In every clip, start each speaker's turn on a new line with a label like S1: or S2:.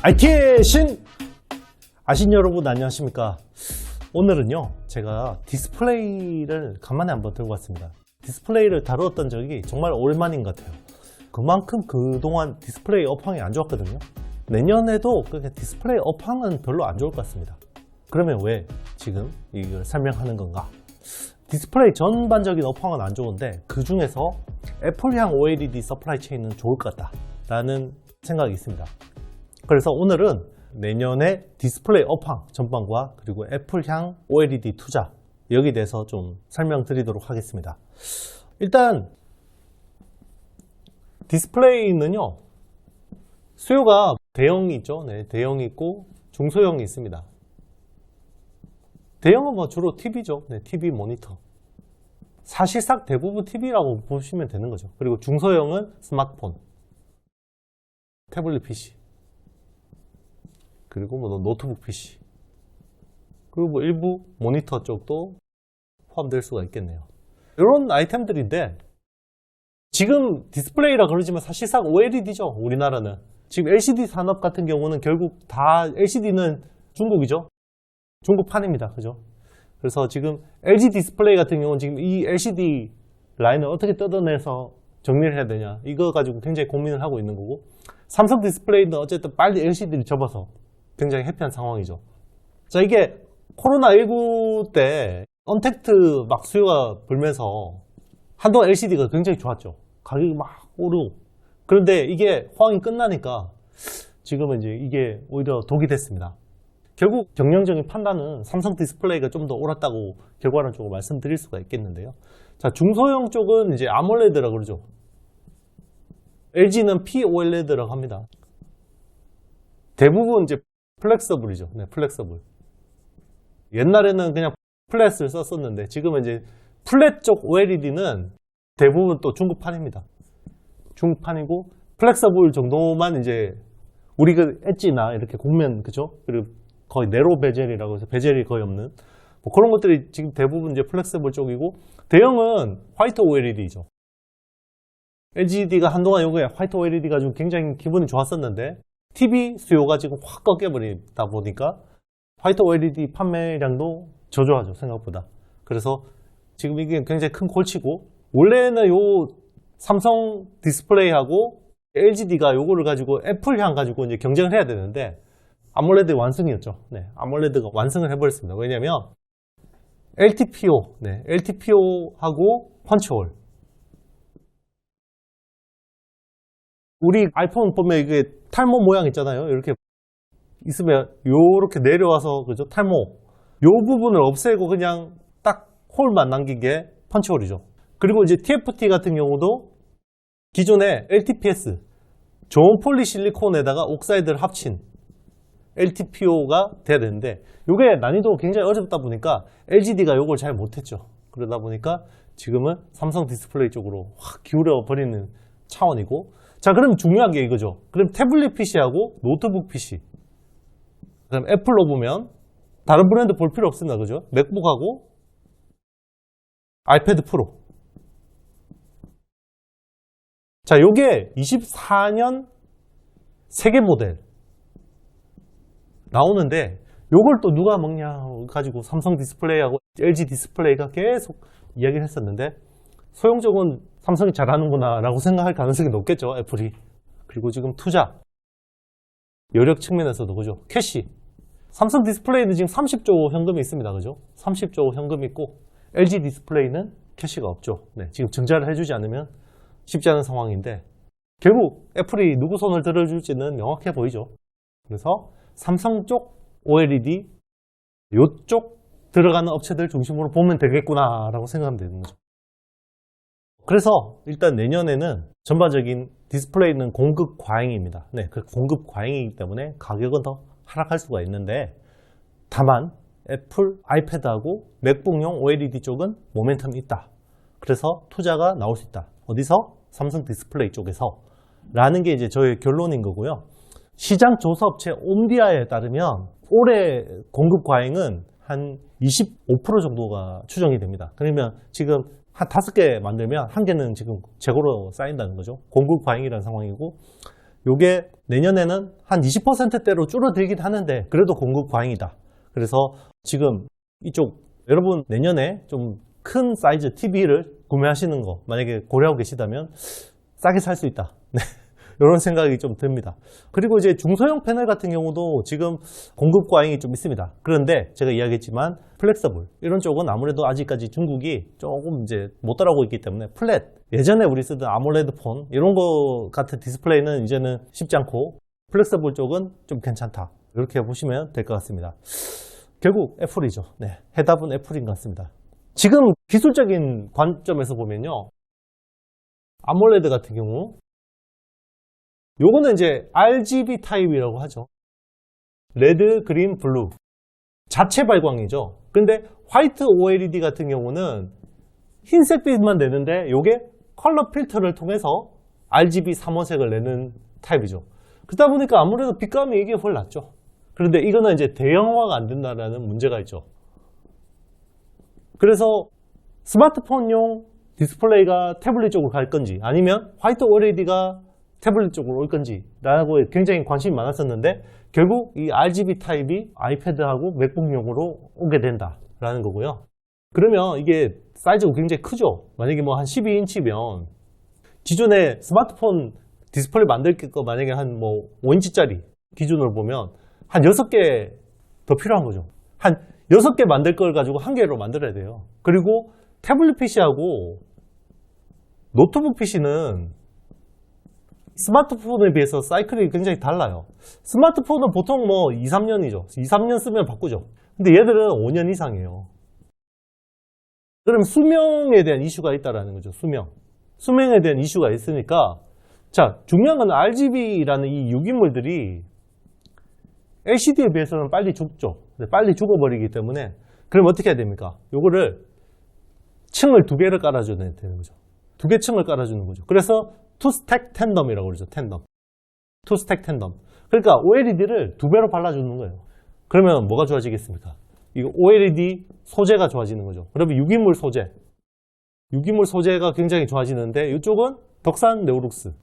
S1: IT의 신! 아신 여러분 안녕하십니까? 오늘은요 제가 디스플레이를 간만에 한번 들고 왔습니다. 디스플레이를 다루었던 적이 정말 오랜만인 것 같아요. 그만큼 그동안 디스플레이 업황이 안 좋았거든요. 내년에도 디스플레이 업황은 별로 안 좋을 것 같습니다. 그러면 왜 지금 이걸 설명하는 건가? 디스플레이 전반적인 업황은 안 좋은데 그 중에서 애플향 OLED 서플라이 체인은 좋을 것 같다 라는 생각이 있습니다. 그래서 오늘은 내년의 디스플레이 업황 전반과 그리고 애플향 OLED 투자 여기에 대해서 좀 설명드리도록 하겠습니다. 일단 디스플레이는요 수요가 대형이 있죠. 네, 대형이 있고 중소형이 있습니다. 대형은 뭐 주로 TV죠. 네, TV 모니터. 사실상 대부분 TV라고 보시면 되는 거죠. 그리고 중소형은 스마트폰, 태블릿 PC, 그리고 뭐 노트북 PC, 그리고 뭐 일부 모니터 쪽도 포함될 수가 있겠네요. 이런 아이템들인데 지금 디스플레이라 그러지만 사실상 OLED죠. 우리나라는. 지금 LCD 산업 같은 경우는 결국 다 LCD는 중국이죠. 중국판입니다. 그죠? 그래서 지금 LG 디스플레이 같은 경우는 지금 이 LCD 라인을 어떻게 뜯어내서 정리를 해야 되냐 이거 가지고 굉장히 고민을 하고 있는 거고, 삼성 디스플레이는 어쨌든 빨리 LCD를 접어서 굉장히 해피한 상황이죠. 자, 이게 코로나19 때 언택트 막 수요가 불면서 한동안 LCD가 굉장히 좋았죠. 가격이 막 오르고. 그런데 이게 호황이 끝나니까 지금은 이제 이게 오히려 독이 됐습니다. 결국 경영적인 판단은 삼성 디스플레이가 좀 더 옳았다고 결과론적으로 말씀드릴 수가 있겠는데요. 자, 중소형 쪽은 이제 아몰레드라고 그러죠. LG는 POLED라고 합니다. 대부분 이제 플렉서블이죠. 네, 플렉서블. 옛날에는 그냥 플랫을 썼었는데 지금은 이제 플랫 쪽 OLED는 대부분 또 중국판입니다. 중국판이고 플렉서블 정도만 이제 우리가 엣지나 이렇게 곡면 그죠? 그리고 거의 네로 베젤이라고 해서 베젤이 거의 없는 뭐 그런 것들이 지금 대부분 이제 플렉서블 쪽이고, 대형은 화이트 OLED죠. LGD가 한동안 요게 화이트 OLED가 좀 굉장히 기분이 좋았었는데 TV 수요가 지금 확 꺾여버리다 보니까 화이트 OLED 판매량도 저조하죠, 생각보다. 그래서 지금 이게 굉장히 큰 골치고, 원래는 요 삼성 디스플레이하고 LGD가 요거를 가지고 애플향 가지고 이제 경쟁을 해야 되는데 아몰레드 완승이었죠. 네, 아몰레드가 완승을 해버렸습니다. 왜냐면 LTPO, 네, LTPO하고 펀치홀. 우리 아이폰 보면 이게 탈모 모양 있잖아요. 이렇게 있으면 요렇게 내려와서 그죠? 탈모. 요 부분을 없애고 그냥 딱 홀만 남긴 게 펀치홀이죠. 그리고 이제 TFT 같은 경우도 기존의 LTPS, 좋은 폴리실리콘에다가 옥사이드를 합친 LTPO가 돼야 되는데 이게 난이도가 굉장히 어렵다 보니까 LGD가 이걸 잘 못했죠. 그러다 보니까 지금은 삼성 디스플레이 쪽으로 확 기울여 버리는 차원이고, 자, 그럼 중요한 게 이거죠. 그럼 태블릿 PC하고 노트북 PC, 그럼 애플로 보면 다른 브랜드 볼 필요 없습니다. 그죠? 맥북하고 아이패드 프로. 자, 요게 24년 세계 모델 나오는데 요걸 또 누가 먹냐 가지고 삼성 디스플레이하고 LG 디스플레이가 계속 이야기를 했었는데, 소형적은 삼성이 잘하는구나 라고 생각할 가능성이 높겠죠, 애플이. 그리고 지금 투자 여력 측면에서도 그죠, 캐시. 삼성 디스플레이는 지금 30조 현금이 있습니다. 그죠? 30조 현금이 있고 LG 디스플레이는 캐시가 없죠. 네, 지금 증자를 해주지 않으면 쉽지 않은 상황인데 결국 애플이 누구 손을 들어줄지는 명확해 보이죠. 그래서 삼성 쪽 OLED 요쪽 들어가는 업체들 중심으로 보면 되겠구나 라고 생각하면 되는 거죠. 그래서 일단 내년에는 전반적인 디스플레이는 공급 과잉입니다. 네, 그 공급 과잉이기 때문에 가격은 더 하락할 수가 있는데, 다만 애플 아이패드하고 맥북용 OLED 쪽은 모멘텀이 있다. 그래서 투자가 나올 수 있다. 어디서? 삼성 디스플레이 쪽에서 라는 게 이제 저의 결론인 거고요. 시장 조사업체 옴디아에 따르면 올해 공급 과잉은 한 25% 정도가 추정이 됩니다. 그러면 지금 한 5개 만들면 한 개는 지금 재고로 쌓인다는 거죠. 공급 과잉이라는 상황이고, 요게 내년에는 한 20%대로 줄어들긴 하는데 그래도 공급 과잉이다. 그래서 지금 이쪽 여러분 내년에 좀 큰 사이즈 TV를 구매하시는 거 만약에 고려하고 계시다면 싸게 살 수 있다. 네. 이런 생각이 좀 듭니다. 그리고 이제 중소형 패널 같은 경우도 지금 공급 과잉이 좀 있습니다. 그런데 제가 이야기했지만 플렉서블 이런 쪽은 아무래도 아직까지 중국이 조금 이제 못 따라오고 있기 때문에 플랫 예전에 우리 쓰던 아몰레드 폰 이런 거 같은 디스플레이는 이제는 쉽지 않고 플렉서블 쪽은 좀 괜찮다. 이렇게 보시면 될 것 같습니다. 결국 애플이죠. 네, 해답은 애플인 것 같습니다. 지금 기술적인 관점에서 보면요. 아몰레드 같은 경우 요거는 이제 RGB 타입이라고 하죠. 레드, 그린, 블루 자체 발광이죠. 근데 화이트 OLED 같은 경우는 흰색 빛만 내는데 요게 컬러 필터를 통해서 RGB 3호색을 내는 타입이죠. 그러다 보니까 아무래도 빛감이 이게 훨 낫죠. 그런데 이거는 이제 대형화가 안 된다는 문제가 있죠. 그래서 스마트폰용 디스플레이가 태블릿 쪽으로 갈 건지 아니면 화이트 OLED가 태블릿 쪽으로 올 건지 라고 굉장히 관심이 많았었는데 결국 이 RGB 타입이 아이패드하고 맥북용으로 오게 된다라는 거고요. 그러면 이게 사이즈가 굉장히 크죠. 만약에 뭐 한 12인치면 기존에 스마트폰 디스플레이 만들 거 만약에 한 뭐 5인치짜리 기준으로 보면 한 6개 더 필요한 거죠. 한 6개 만들 걸 가지고 1개로 만들어야 돼요. 그리고 태블릿 PC하고 노트북 PC는 스마트폰에 비해서 사이클이 굉장히 달라요. 스마트폰은 보통 뭐 2, 3년이죠. 2, 3년 쓰면 바꾸죠. 근데 얘들은 5년 이상이에요. 그럼 수명에 대한 이슈가 있다라는 거죠. 수명에 대한 이슈가 있으니까 자, 중요한 건 RGB라는 이 유기물들이 LCD에 비해서는 빨리 죽죠. 빨리 죽어버리기 때문에 그럼 어떻게 해야 됩니까? 요거를 층을 2개를 깔아줘야 되는 거죠. 2개 층을 깔아주는 거죠. 그래서 투스택 텐덤이라고 그러죠. 텐덤. 투스택 텐덤. 그러니까 OLED를 2배로 발라주는 거예요. 그러면 뭐가 좋아지겠습니까? 이거 OLED 소재가 좋아지는 거죠. 그러면 유기물 소재가 굉장히 좋아지는데 이쪽은 덕산 네오룩스가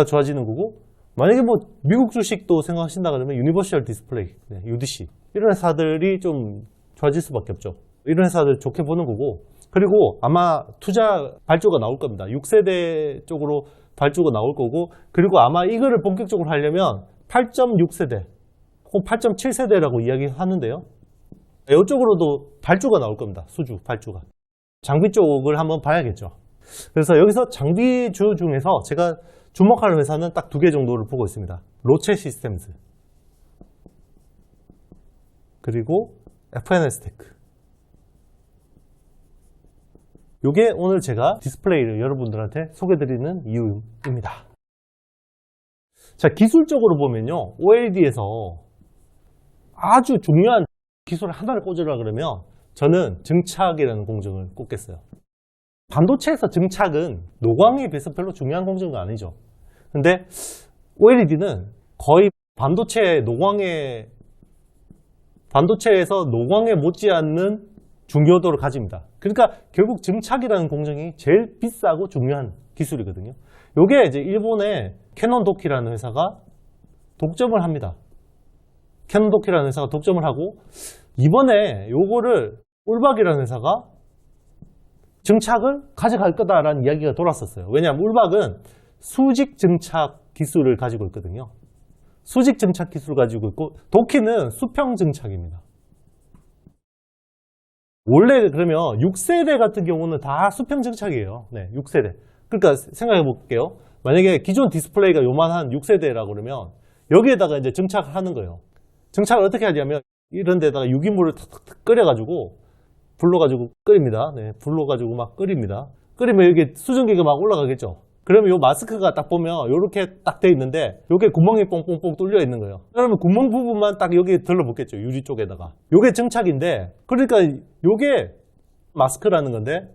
S1: 좋아지는 거고 만약에 뭐 미국 주식도 생각하신다 그러면 유니버셜 디스플레이, UDC 이런 회사들이 좀 좋아질 수밖에 없죠. 이런 회사들 좋게 보는 거고 그리고 아마 투자 발주가 나올 겁니다. 6세대 쪽으로 발주가 나올 거고 그리고 아마 이거를 본격적으로 하려면 8.6세대 혹은 8.7세대라고 이야기하는데요. 이쪽으로도 발주가 나올 겁니다. 발주가. 장비 쪽을 한번 봐야겠죠. 그래서 여기서 장비주 중에서 제가 주목하는 회사는 딱 2개 정도를 보고 있습니다. 로체 시스템즈 그리고 FNS테크. 이게 오늘 제가 디스플레이를 여러분들한테 소개드리는 이유입니다. 자, 기술적으로 보면요. OLED에서 아주 중요한 기술 하나를 꽂으라 그러면 저는 증착이라는 공정을 꼽겠어요. 반도체에서 증착은 노광에 비해서 별로 중요한 공정은 아니죠. 근데 OLED는 거의 반도체에서 노광에 못지않는 중요도를 가집니다. 그러니까 결국 증착이라는 공정이 제일 비싸고 중요한 기술이거든요. 이게 이제 일본의 캐논 도키라는 회사가 독점을 합니다. 캐논 도키라는 회사가 독점을 하고 이번에 요거를 울박이라는 회사가 증착을 가져갈 거다라는 이야기가 돌았었어요. 왜냐하면 울박은 수직 증착 기술을 가지고 있거든요. 수직 증착 기술을 가지고 있고 도키는 수평 증착입니다. 원래 그러면 6세대 같은 경우는 다 수평 증착이에요. 네, 6세대. 그러니까 생각해 볼게요. 만약에 기존 디스플레이가 요만한 6세대라고 그러면 여기에다가 이제 증착을 하는 거예요. 증착을 어떻게 하냐면 이런 데다가 유기물을 탁탁탁 끓여가지고 불러가지고 끓입니다. 네, 불러가지고 막 끓입니다. 끓이면 이게 수증기가 막 올라가겠죠. 그러면 요 마스크가 딱 보면 요렇게 딱 돼 있는데 요게 구멍이 뽕뽕뽕 뚫려 있는 거예요. 그러면 구멍 부분만 딱 여기 들러붙겠죠. 유리 쪽에다가. 요게 증착인데 그러니까 요게 마스크라는 건데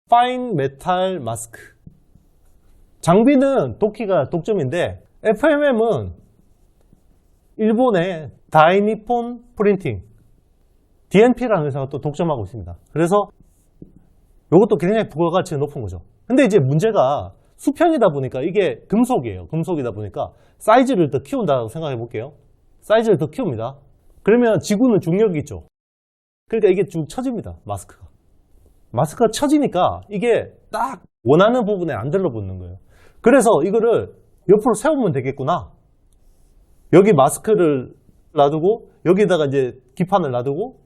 S1: 파인 메탈 마스크. 장비는 도키가 독점인데 FMM은 일본의 다이니폰 프린팅 DNP라는 회사가 또 독점하고 있습니다. 그래서 이것도 굉장히 부가가치가 높은 거죠. 근데 이제 문제가 수평이다 보니까 이게 금속이에요. 금속이다 보니까 사이즈를 더 키운다고 생각해 볼게요. 사이즈를 더 키웁니다. 그러면 지구는 중력이 있죠. 그러니까 이게 쭉 처집니다. 마스크가. 마스크가 처지니까 이게 딱 원하는 부분에 안 들러붙는 거예요. 그래서 이거를 옆으로 세우면 되겠구나. 여기 마스크를 놔두고 여기다가 이제 기판을 놔두고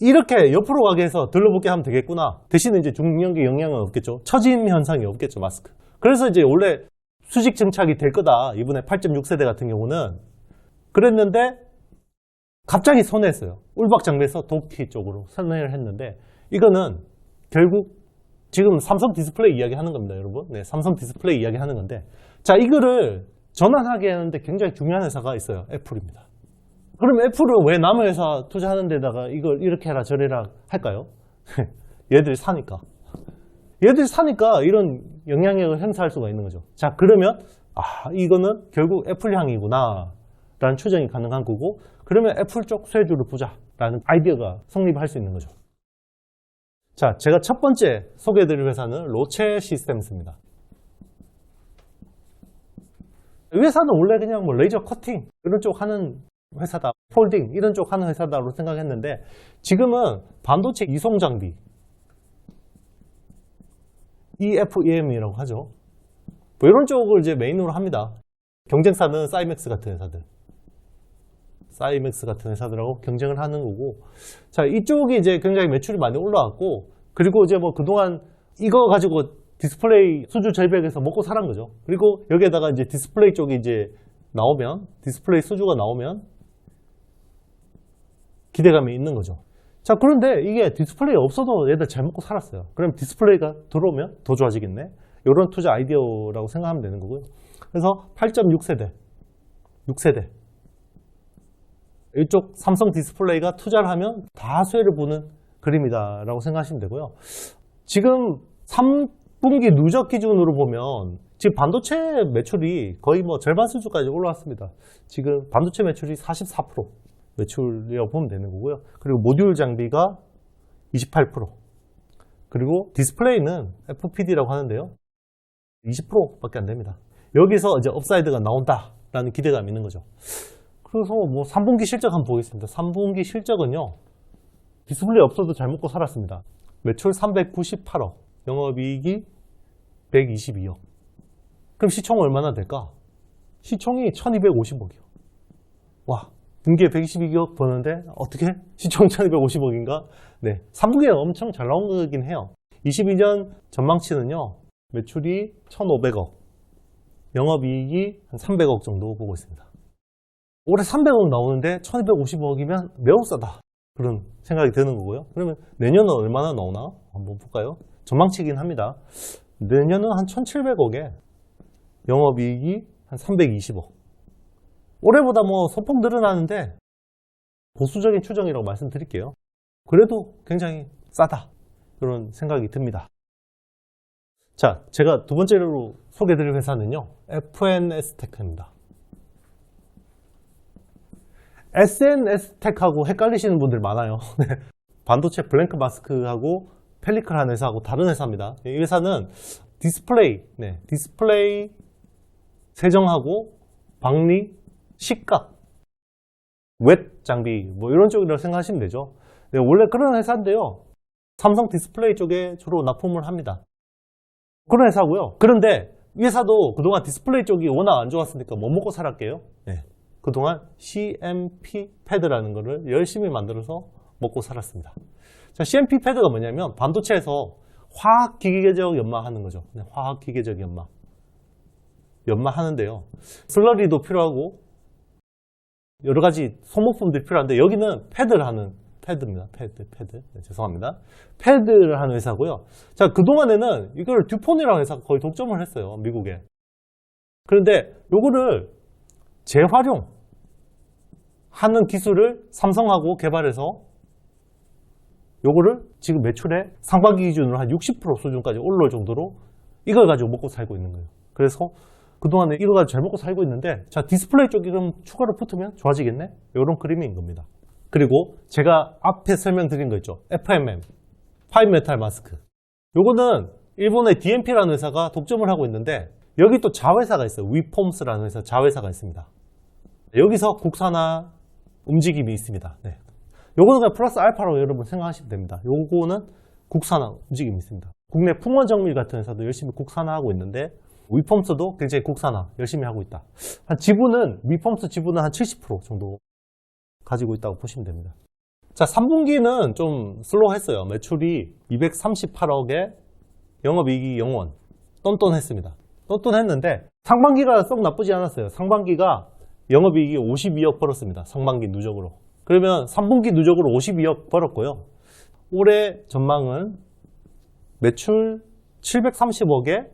S1: 이렇게 옆으로 가게 해서 들러붙게 하면 되겠구나. 대신에 이제 중력의 영향은 없겠죠. 처짐 현상이 없겠죠, 마스크. 그래서 이제 원래 수직 증착이 될 거다. 이번에 8.6세대 같은 경우는 그랬는데 갑자기 선회했어요. 울박 장비에서 도키 쪽으로 선회를 했는데 이거는 결국 지금 삼성 디스플레이 이야기 하는 겁니다, 여러분. 네, 삼성 디스플레이 이야기 하는 건데 자, 이거를 전환하게 하는데 굉장히 중요한 회사가 있어요. 애플입니다. 그럼 애플은 왜 남의 회사 투자하는 데다가 이걸 이렇게 해라 저래라 할까요? 얘들이 사니까. 얘들이 사니까 이런 영향력을 행사할 수가 있는 거죠. 자, 그러면 이거는 결국 애플향이구나 라는 추정이 가능한 거고 그러면 애플 쪽 쇠주를 보자 라는 아이디어가 성립할 수 있는 거죠. 자, 제가 첫 번째 소개해드릴 회사는 로체 시스템스입니다. 이 회사는 원래 그냥 뭐 레이저 커팅 이런 쪽 하는 회사다, 폴딩 이런 쪽 하는 회사다로 생각했는데 지금은 반도체 이송 장비 EFEM이라고 하죠. 뭐 이런 쪽을 이제 메인으로 합니다. 경쟁사는 사이맥스 같은 회사들, 사이맥스 같은 회사들하고 경쟁을 하는 거고, 자, 이쪽이 이제 굉장히 매출이 많이 올라왔고, 그리고 이제 뭐 그동안 이거 가지고 디스플레이 수주 절벽에서 먹고 살은 거죠. 그리고 여기에다가 이제 디스플레이 쪽이 이제 나오면, 디스플레이 수주가 나오면 기대감이 있는 거죠. 자, 그런데 이게 디스플레이 없어도 얘들 잘 먹고 살았어요. 그럼 디스플레이가 들어오면 더 좋아지겠네? 이런 투자 아이디어라고 생각하면 되는 거고요. 그래서 8.6세대, 6세대. 이쪽 삼성 디스플레이가 투자를 하면 다 수혜를 보는 그림이다 라고 생각하시면 되고요. 지금 3분기 누적 기준으로 보면 지금 반도체 매출이 거의 뭐 절반 수준까지 올라왔습니다. 지금 반도체 매출이 44% 매출이라고 보면 되는 거고요. 그리고 모듈 장비가 28%. 그리고 디스플레이는 FPD라고 하는데요. 20%밖에 안 됩니다. 여기서 이제 업사이드가 나온다라는 기대감이 있는 거죠. 그래서 뭐 3분기 실적 한번 보겠습니다. 3분기 실적은요. 디스플레이 없어도 잘 먹고 살았습니다. 매출 398억, 영업이익이 122억. 그럼 시총 얼마나 될까? 시총이 1250억이요. 와, 분기에 122억 버는데 어떻게 시총 1250억인가? 네, 3분기에 엄청 잘 나온 거긴 해요. 22년 전망치는요. 매출이 1500억, 영업이익이 한 300억 정도 보고 있습니다. 올해 300억 나오는데 1250억이면 매우 싸다. 그런 생각이 드는 거고요. 그러면 내년은 얼마나 나오나? 한번 볼까요? 전망치긴 합니다. 내년은 한 1700억에 영업이익이 한 320억. 올해보다 뭐 소폭 늘어나는데 보수적인 추정이라고 말씀드릴게요. 그래도 굉장히 싸다. 그런 생각이 듭니다. 자, 제가 두 번째로 소개해드릴 회사는요. FNS테크입니다. SNS텍하고 헷갈리시는 분들 많아요. 반도체 블랭크 마스크하고 펠리클 회사하고 다른 회사입니다. 이 회사는 디스플레이, 디스플레이 세정하고 방리, 식각, 웹 장비 뭐 이런 쪽이라고 생각하시면 되죠. 원래 그런 회사인데요. 삼성 디스플레이 쪽에 주로 납품을 합니다. 그런 회사고요. 그런데 이 회사도 그동안 디스플레이 쪽이 워낙 안 좋았으니까 못 먹고 살았게요. 그동안 CMP 패드라는 거를 열심히 만들어서 먹고 살았습니다. 자, CMP 패드가 뭐냐면 반도체에서 화학기계적 연마하는 거죠. 화학기계적 연마하는데요. 슬러리도 필요하고 여러 가지 소모품들이 필요한데 여기는 패드를 하는 패드입니다. 패드. 죄송합니다. 패드를 하는 회사고요. 자, 그동안에는 이걸 듀폰이라는 회사가 거의 독점을 했어요. 미국에. 그런데 요거를 재활용 하는 기술을 삼성하고 개발해서 요거를 지금 매출의 상반기 기준으로 한 60% 수준까지 올라올 정도로 이걸 가지고 먹고 살고 있는 거예요. 그래서 그동안에 이거 가지고 잘 먹고 살고 있는데 자, 디스플레이 쪽이 그럼 추가로 붙으면 좋아지겠네? 이런 그림인 겁니다. 그리고 제가 앞에 설명드린 거 있죠. FMM, 파이브 메탈 마스크. 요거는 일본의 DMP라는 회사가 독점을 하고 있는데 여기 또 자회사가 있어요. 위폼스라는 회사 자회사가 있습니다. 여기서 국산화 움직임이 있습니다. 네. 요거는 그냥 플러스 알파로 여러분 생각하시면 됩니다. 요거는 국산화 움직임이 있습니다. 국내 풍원정밀 같은 회사도 열심히 국산화하고 있는데 위폼스도 굉장히 국산화 열심히 하고 있다. 위폼스 지분은 한 70% 정도 가지고 있다고 보시면 됩니다. 자, 3분기는 좀 슬로우했어요. 매출이 238억에 영업이익이 0원. 똔똔했습니다. 똔똔했는데 상반기가 썩 나쁘지 않았어요. 상반기가 영업이익이 52억 벌었습니다. 상반기 누적으로. 그러면 3분기 누적으로 52억 벌었고요. 올해 전망은 매출 730억에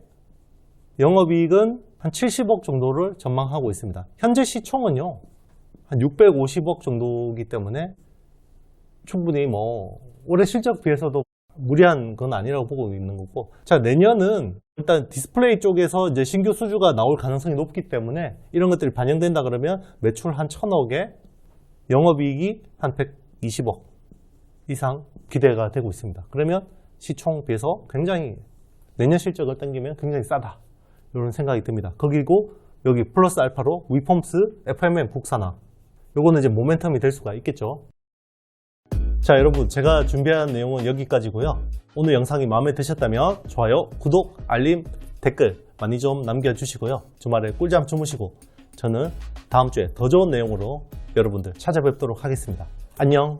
S1: 영업이익은 한 70억 정도를 전망하고 있습니다. 현재 시총은요, 한 650억 정도이기 때문에 충분히 올해 실적 비해서도 무리한 건 아니라고 보고 있는 거고. 자, 내년은 일단 디스플레이 쪽에서 이제 신규 수주가 나올 가능성이 높기 때문에 이런 것들이 반영된다 그러면 매출 한 1000억에 영업이익이 한 120억 이상 기대가 되고 있습니다. 그러면 시총 비해서 굉장히 내년 실적을 당기면 굉장히 싸다. 이런 생각이 듭니다. 그리고 여기 플러스 알파로 위폼스, FMM 국산화. 요거는 이제 모멘텀이 될 수가 있겠죠. 자, 여러분 제가 준비한 내용은 여기까지고요. 오늘 영상이 마음에 드셨다면 좋아요, 구독, 알림, 댓글 많이 좀 남겨주시고요. 주말에 꿀잠 주무시고 저는 다음 주에 더 좋은 내용으로 여러분들 찾아뵙도록 하겠습니다. 안녕.